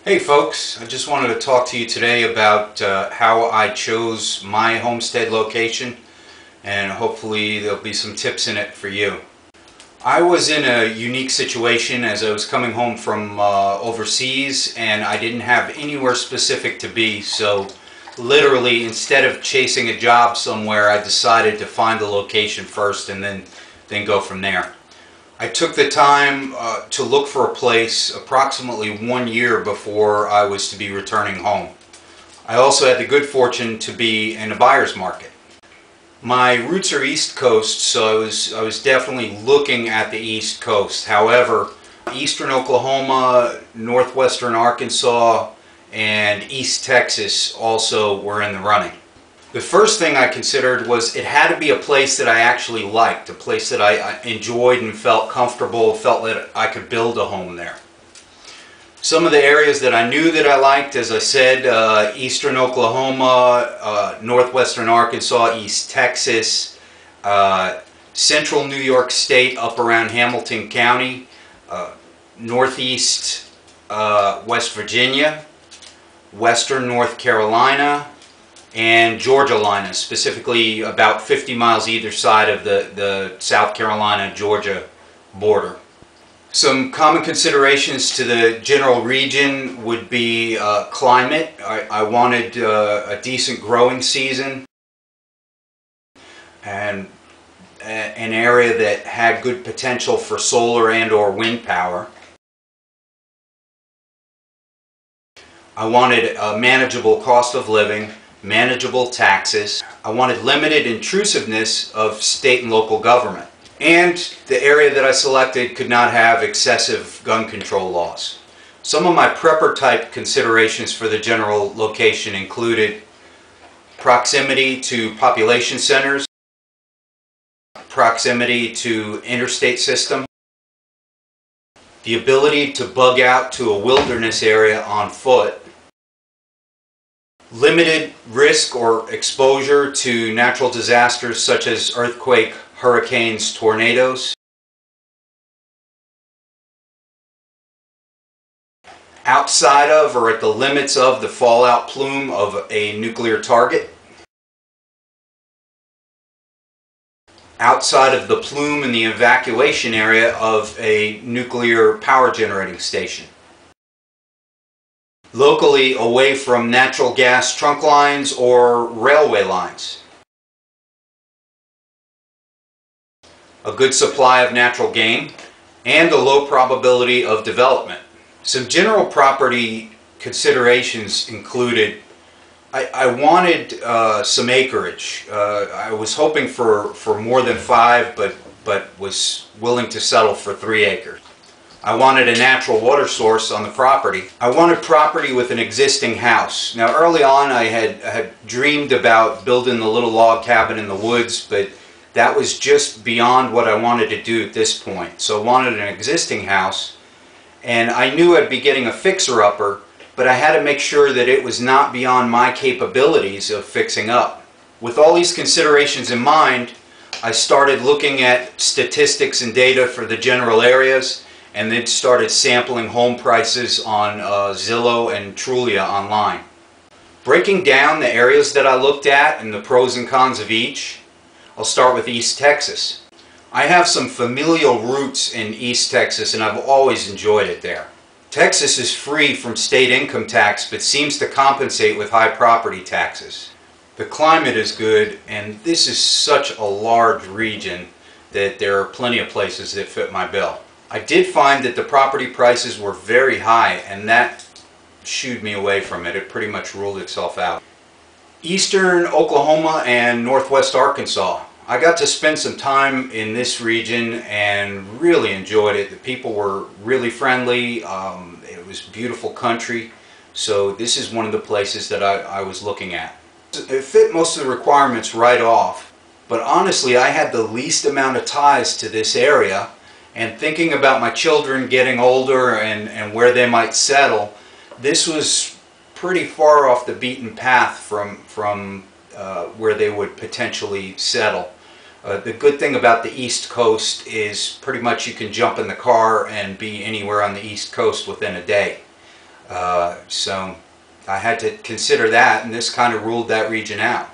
Hey folks, I just wanted to talk to you today about how I chose my homestead location, and hopefully there'll be some tips in it for you. I was in a unique situation as I was coming home from overseas, and I didn't have anywhere specific to be, so literally instead of chasing a job somewhere, I decided to find the location first and then go from there. I took the time to look for a place approximately 1 year before I was to be returning home. I also had the good fortune to be in a buyer's market. My roots are East Coast, so I was definitely looking at the East Coast. However, Eastern Oklahoma, Northwestern Arkansas, and East Texas also were in the running. The first thing I considered was it had to be a place that I actually liked, a place that I enjoyed and felt comfortable, felt that I could build a home there. Some of the areas that I knew that I liked, as I said, Eastern Oklahoma, Northwestern Arkansas, East Texas, Central New York State up around Hamilton County, Northeast West Virginia, Western North Carolina, and Georgia line, specifically about 50 miles either side of the South Carolina-Georgia border. Some common considerations to the general region would be climate. I wanted a decent growing season and an area that had good potential for solar and or wind power. I wanted a manageable cost of living, manageable taxes. I wanted limited intrusiveness of state and local government. And the area that I selected could not have excessive gun control laws. Some of my prepper type considerations for the general location included proximity to population centers, proximity to interstate system, the ability to bug out to a wilderness area on foot, limited risk or exposure to natural disasters such as earthquake, hurricanes, tornadoes. Outside of or at the limits of the fallout plume of a nuclear target. Outside of the plume and the evacuation area of a nuclear power generating station. Locally away from natural gas trunk lines or railway lines. A good supply of natural game and a low probability of development. Some general property considerations included I wanted some acreage. I was hoping for more than 5 but was willing to settle for 3 acres. I wanted a natural water source on the property. I wanted property with an existing house. Now early on I had dreamed about building the little log cabin in the woods, but that was just beyond what I wanted to do at this point. So I wanted an existing house, and I knew I'd be getting a fixer-upper, but I had to make sure that it was not beyond my capabilities of fixing up. With all these considerations in mind, I started looking at statistics and data for the general areas, and then started sampling home prices on Zillow and Trulia online. Breaking down the areas that I looked at and the pros and cons of each, I'll start with East Texas. I have some familial roots in East Texas and I've always enjoyed it there. Texas is free from state income tax but seems to compensate with high property taxes. The climate is good, and this is such a large region that there are plenty of places that fit my bill. I did find that the property prices were very high, and that shooed me away from it. It pretty much ruled itself out. Eastern Oklahoma and Northwest Arkansas. I got to spend some time in this region and really enjoyed it. The people were really friendly. It was beautiful country. So this is one of the places that I was looking at. It fit most of the requirements right off, but honestly I had the least amount of ties to this area. And thinking about my children getting older and where they might settle, this was pretty far off the beaten path from where they would potentially settle. The good thing about the East Coast is pretty much you can jump in the car and be anywhere on the East Coast within a day. So I had to consider that, and this kind of ruled that region out.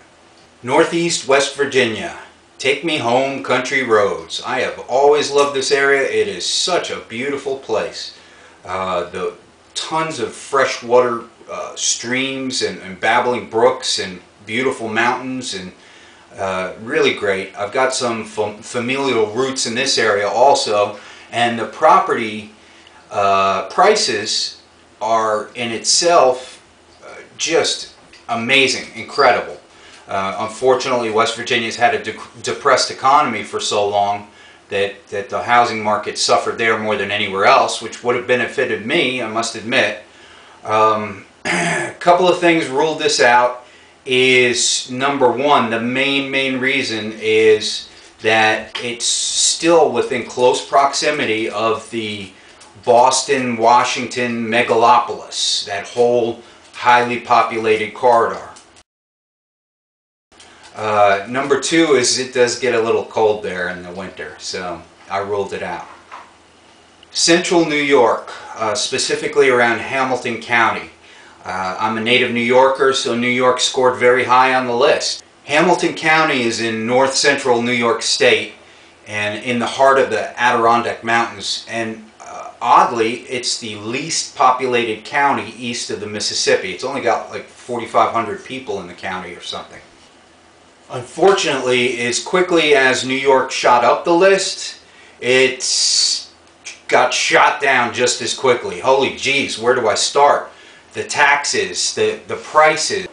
Northeast West Virginia. Take me home, country roads. I have always loved this area. It is such a beautiful place. The tons of freshwater streams and babbling brooks and beautiful mountains, and really great. I've got some familial roots in this area also, and the property prices are in itself just amazing, incredible. Unfortunately, West Virginia's had a depressed economy for so long that the housing market suffered there more than anywhere else, which would have benefited me, I must admit. A couple of things ruled this out. Is number one, the main reason is that it's still within close proximity of the Boston, Washington megalopolis, that whole highly populated corridor. Number two is it does get a little cold there in the winter, so I ruled it out. Central New York, specifically around Hamilton County. I'm a native New Yorker, so New York scored very high on the list. Hamilton County is in north central New York State and in the heart of the Adirondack Mountains, and oddly, it's the least populated county east of the Mississippi. It's only got like 4,500 people in the county or something. Unfortunately, as quickly as New York shot up the list, it's got shot down just as quickly. Holy jeez, where do I start? The taxes, the prices,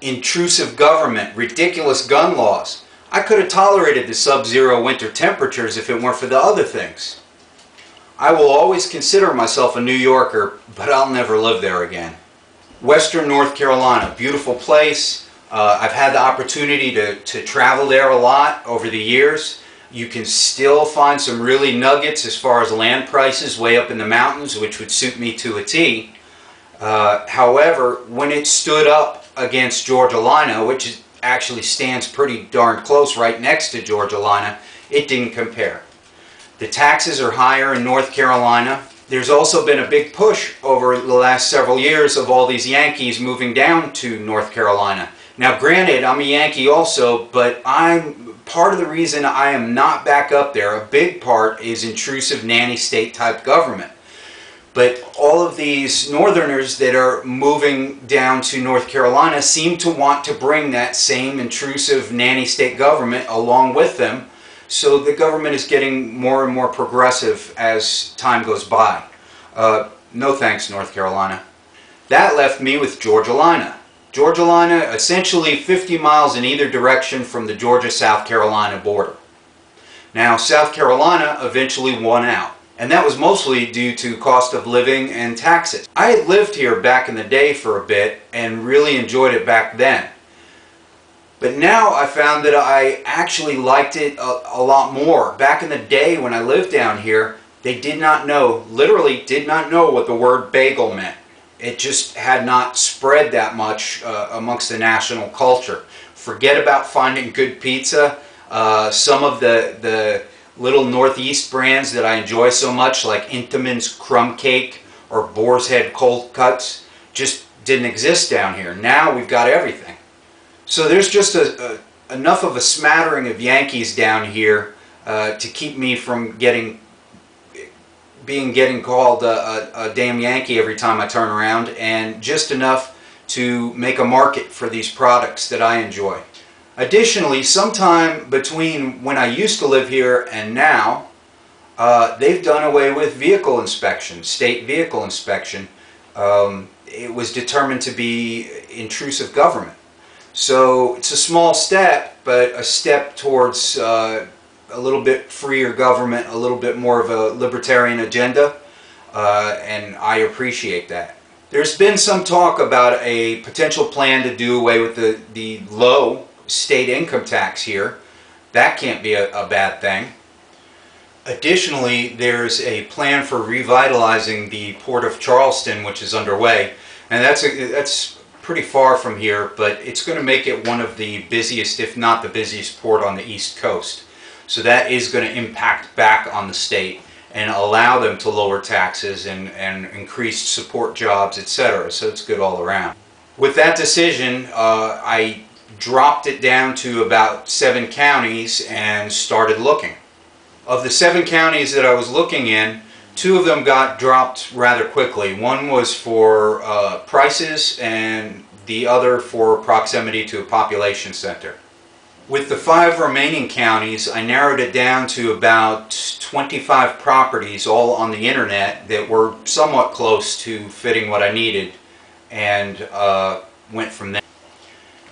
intrusive government, ridiculous gun laws. I could have tolerated the sub-zero winter temperatures if it weren't for the other things. I will always consider myself a New Yorker, but I'll never live there again. Western North Carolina, beautiful place. I've had the opportunity to travel there a lot over the years. You can still find some really nuggets as far as land prices way up in the mountains, which would suit me to a T. However, when it stood up against Georgia, which actually stands pretty darn close right next to Georgia, it didn't compare. The taxes are higher in North Carolina. There's also been a big push over the last several years of all these Yankees moving down to North Carolina. Now granted, I'm a Yankee also, but part of the reason I am not back up there, a big part, is intrusive nanny state type government. But all of these northerners that are moving down to North Carolina seem to want to bring that same intrusive nanny state government along with them. So the government is getting more and more progressive as time goes by. No thanks, North Carolina. That left me with Georgia. Georgia, essentially 50 miles in either direction from the Georgia-South Carolina border. Now, South Carolina eventually won out, and that was mostly due to cost of living and taxes. I had lived here back in the day for a bit and really enjoyed it back then. But now I found that I actually liked it a lot more. Back in the day when I lived down here, they did not know, literally did not know what the word bagel meant. It just had not spread that much amongst the national culture. Forget about finding good pizza. Some of the little Northeast brands that I enjoy so much, like Intamin's Crumb Cake or Boar's Head Cold Cuts, just didn't exist down here. Now we've got everything. So there's just enough of a smattering of Yankees down here to keep me from getting called a damn Yankee every time I turn around, and just enough to make a market for these products that I enjoy. Additionally, sometime between when I used to live here and now, they've done away with vehicle inspection, state vehicle inspection. It was determined to be intrusive government. So it's a small step, but a step towards a little bit freer government, a little bit more of a libertarian agenda, and I appreciate that. There's been some talk about a potential plan to do away with the low state income tax here. That can't be a bad thing. Additionally, there's a plan for revitalizing the Port of Charleston, which is underway, and that's pretty far from here, but it's going to make it one of the busiest, if not the busiest port on the East Coast. So that is going to impact back on the state, and allow them to lower taxes and increase support jobs, etc. So it's good all around. With that decision, I dropped it down to about 7 counties and started looking. Of the 7 counties that I was looking in, 2 of them got dropped rather quickly. One was for prices and the other for proximity to a population center. With the 5 remaining counties, I narrowed it down to about 25 properties all on the internet that were somewhat close to fitting what I needed, and went from there.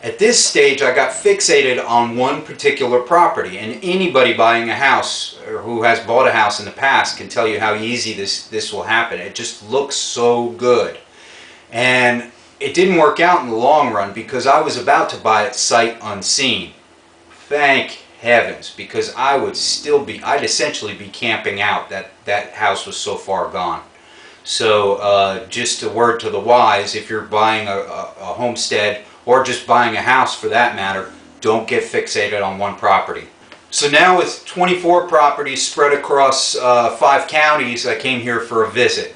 At this stage, I got fixated on one particular property, and anybody buying a house or who has bought a house in the past can tell you how easy this will happen. It just looks so good. And it didn't work out in the long run because I was about to buy it sight unseen. Thank heavens, because I'd essentially be camping out. That house was so far gone. So just a word to the wise, if you're buying a homestead or just buying a house for that matter, don't get fixated on one property. So now with 24 properties spread across 5 counties, I came here for a visit.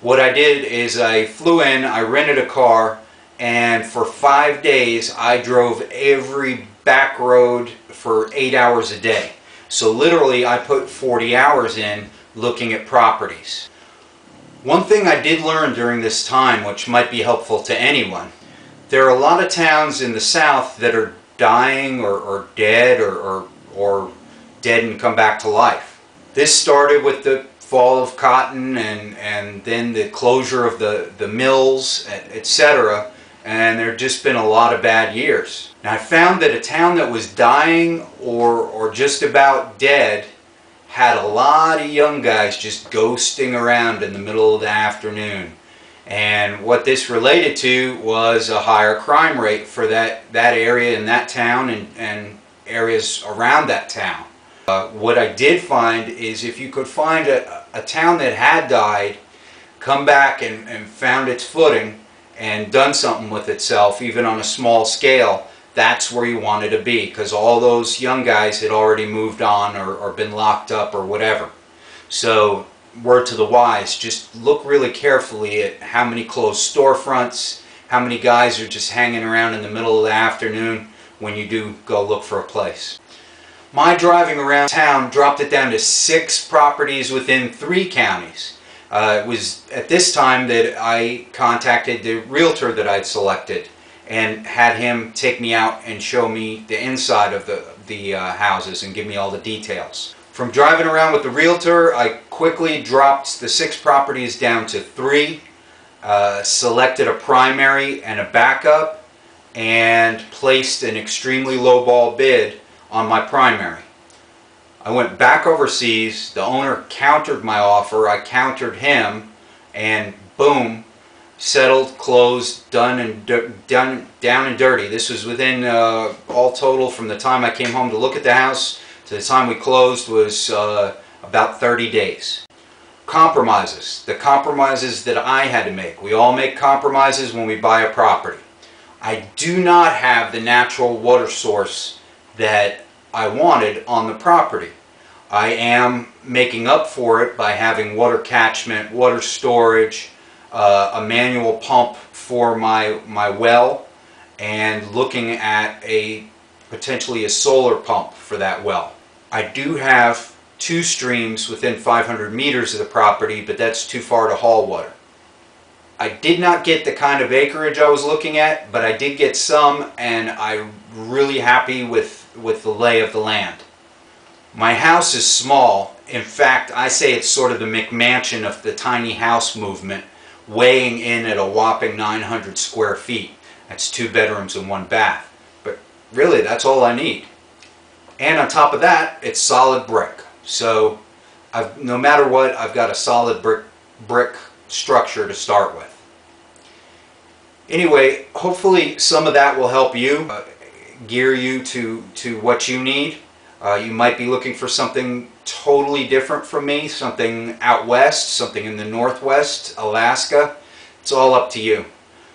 What I did is I flew in, I rented a car, and for 5 days I drove every back road for 8 hours a day. So literally I put 40 hours in looking at properties. One thing I did learn during this time, which might be helpful to anyone, there are a lot of towns in the South that are dying or dead or dead and come back to life. This started with the fall of cotton and then the closure of the mills, etc. And there have just been a lot of bad years. Now I found that a town that was dying or just about dead had a lot of young guys just ghosting around in the middle of the afternoon. And what this related to was a higher crime rate for that area in that town and areas around that town. What I did find is if you could find a town that had died, come back and found its footing and done something with itself, even on a small scale, that's where you wanted to be, because all those young guys had already moved on or been locked up or whatever. So word to the wise, just look really carefully at how many closed storefronts, how many guys are just hanging around in the middle of the afternoon when you do go look for a place. My driving around town dropped it down to 6 properties within 3 counties. It was at this time that I contacted the realtor that I'd selected and had him take me out and show me the inside of the houses and give me all the details. From driving around with the realtor, I quickly dropped the 6 properties down to 3, selected a primary and a backup, and placed an extremely low-ball bid on my primary. I went back overseas, the owner countered my offer, I countered him, and boom, settled, closed, down and dirty. This was within all total from the time I came home to look at the house to the time we closed was about 30 days. Compromises. The compromises that I had to make. We all make compromises when we buy a property. I do not have the natural water source that I wanted on the property. I am making up for it by having water catchment, water storage, a manual pump for my well, and looking at potentially a solar pump for that well. I do have 2 streams within 500 meters of the property, but that's too far to haul water. I did not get the kind of acreage I was looking at, but I did get some, and I'm really happy with the lay of the land. My house is small. In fact, I say it's sort of the McMansion of the tiny house movement, weighing in at a whopping 900 square feet. That's 2 bedrooms and 1 bath. But really, that's all I need. And on top of that, it's solid brick. So no matter what, I've got a solid brick structure to start with. Anyway, hopefully some of that will help you, gear you to what you need. You might be looking for something totally different from me, something out west, something in the Northwest, Alaska. It's all up to you.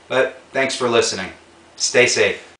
But thanks for listening. Stay safe.